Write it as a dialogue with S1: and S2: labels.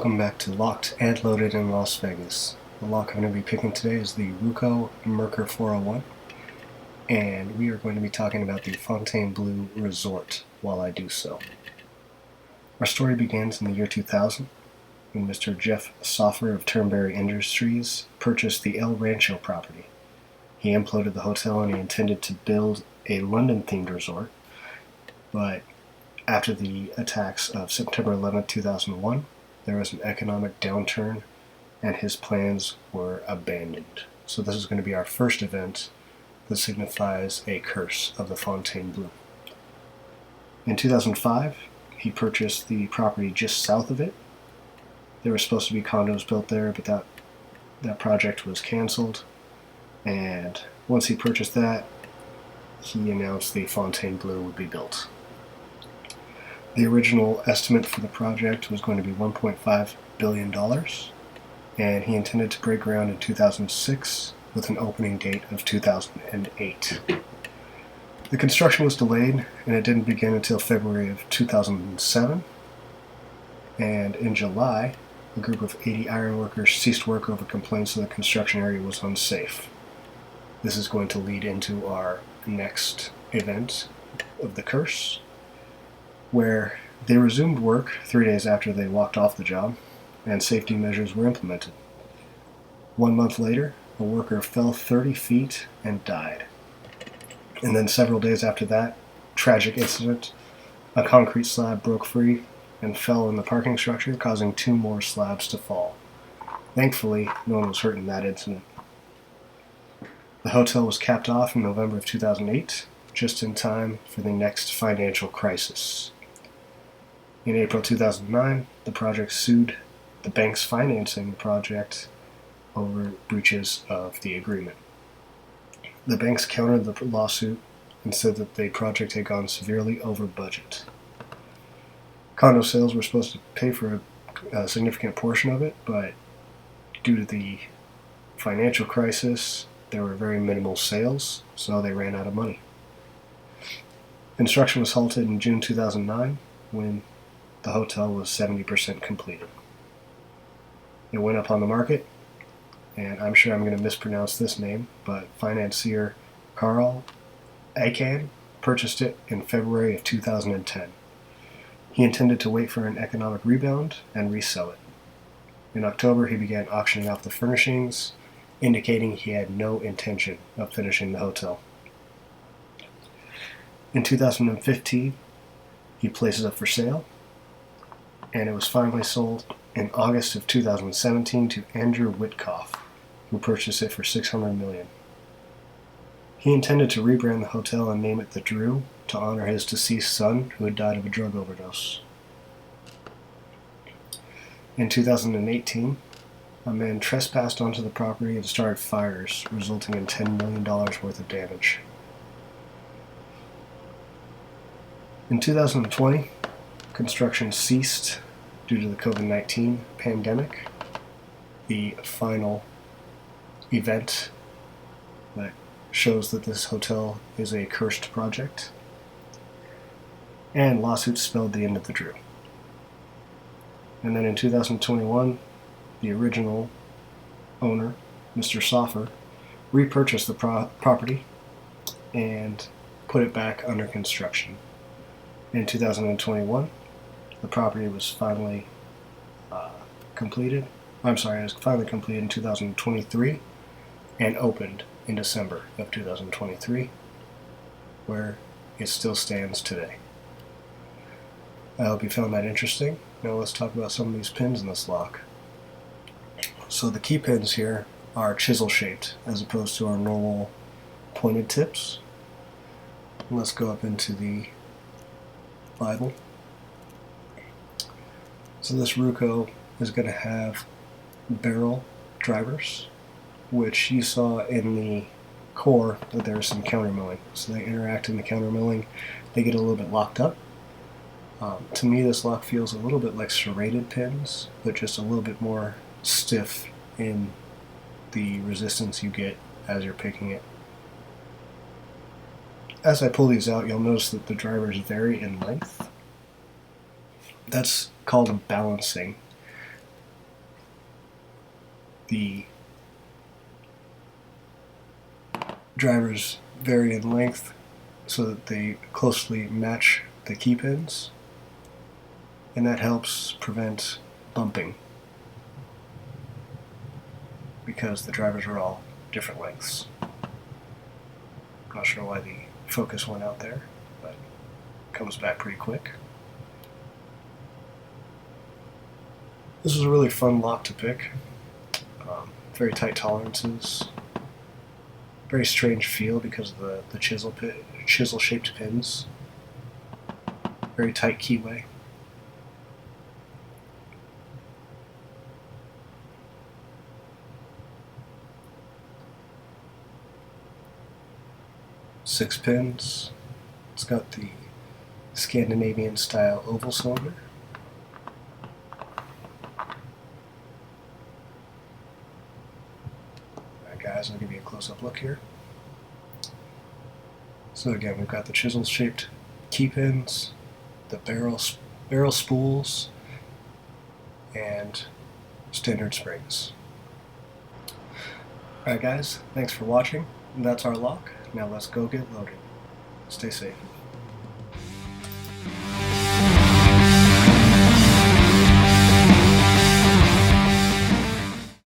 S1: Welcome back to Locked and Loaded in Las Vegas. The lock I'm going to be picking today is the Ruko Merkur 401, and we are going to be talking about the Fontainebleau Resort while I do so. Our story begins in the year 2000 when Mr. Jeff Soffer of Turnberry Industries purchased the El Rancho property. He imploded the hotel and he intended to build a London-themed resort, but after the attacks of September 11, 2001, there was an economic downturn and his plans were abandoned. So this is going to be our first event that signifies a curse of the Fontainebleau. In 2005, he purchased the property just south of it. There were supposed to be condos built there, but that project was canceled. And once he purchased that, he announced the Fontainebleau would be built. The original estimate for the project was going to be $1.5 billion, and he intended to break ground in 2006 with an opening date of 2008. The construction was delayed, and it didn't begin until February of 2007, and in July, a group of 80 ironworkers ceased work over complaints that the construction area was unsafe. This is going to lead into our next event of the curse, where they resumed work 3 days after they walked off the job, and safety measures were implemented. 1 month later, a worker fell 30 feet and died. And then several days after that tragic incident, a concrete slab broke free and fell in the parking structure, causing 2 more slabs to fall. Thankfully, no one was hurt in that incident. The hotel was capped off in November of 2008, just in time for the next financial crisis. In April 2009, the project sued the banks financing the project over breaches of the agreement. The banks countered the lawsuit and said that the project had gone severely over budget. Condo sales were supposed to pay for a significant portion of it, but due to the financial crisis, there were very minimal sales, so they ran out of money. Construction was halted in June 2009 when the hotel was 70% completed. It went up on the market, and I'm sure I'm going to mispronounce this name, but financier Carl Icahn purchased it in February of 2010. He intended to wait for an economic rebound and resell it. In October, he began auctioning off the furnishings, indicating he had no intention of finishing the hotel. In 2015, he placed it up for sale, and it was finally sold in August of 2017 to Andrew Witkoff, who purchased it for $600 million. He intended to rebrand the hotel and name it the Drew to honor his deceased son, who had died of a drug overdose. In 2018, a man trespassed onto the property and started fires, resulting in $10 million worth of damage. In 2020, construction ceased due to the COVID-19 pandemic. The final event that shows that this hotel is a cursed project, and lawsuits spelled the end of the Drew. And then in 2021, the original owner, Mr. Soffer, repurchased the property and put it back under construction. In 2021, the property was finally completed. It was finally completed in 2023 and opened in December of 2023, where it still stands today. I hope you found that interesting. Now let's talk about some of these pins in this lock. So the key pins here are chisel shaped as opposed to our normal pointed tips. Let's go up into the Bible. So this Ruko is going to have barrel drivers, which you saw in the core that there's some countermilling. So they interact in the countermilling, they get a little bit locked up. To me, this lock feels a little bit like serrated pins, but just a little bit more stiff in the resistance you get as you're picking it. As I pull these out, you'll notice that the drivers vary in length. That's called balancing. The drivers vary in length so that they closely match the key pins, and that helps prevent bumping because the drivers are all different lengths. Not sure why the focus went out there, but it comes back pretty quick. This is a really fun lock to pick. Very tight tolerances. Very strange feel because of the chisel-shaped pins. Very tight keyway. Six pins. It's got the Scandinavian style oval cylinder. Alright guys, I'll give you a close-up look here. So again, we've got the chisel-shaped key pins, the barrel spools, and standard springs. Alright guys, thanks for watching. That's our lock. Now let's go get loaded. Stay safe.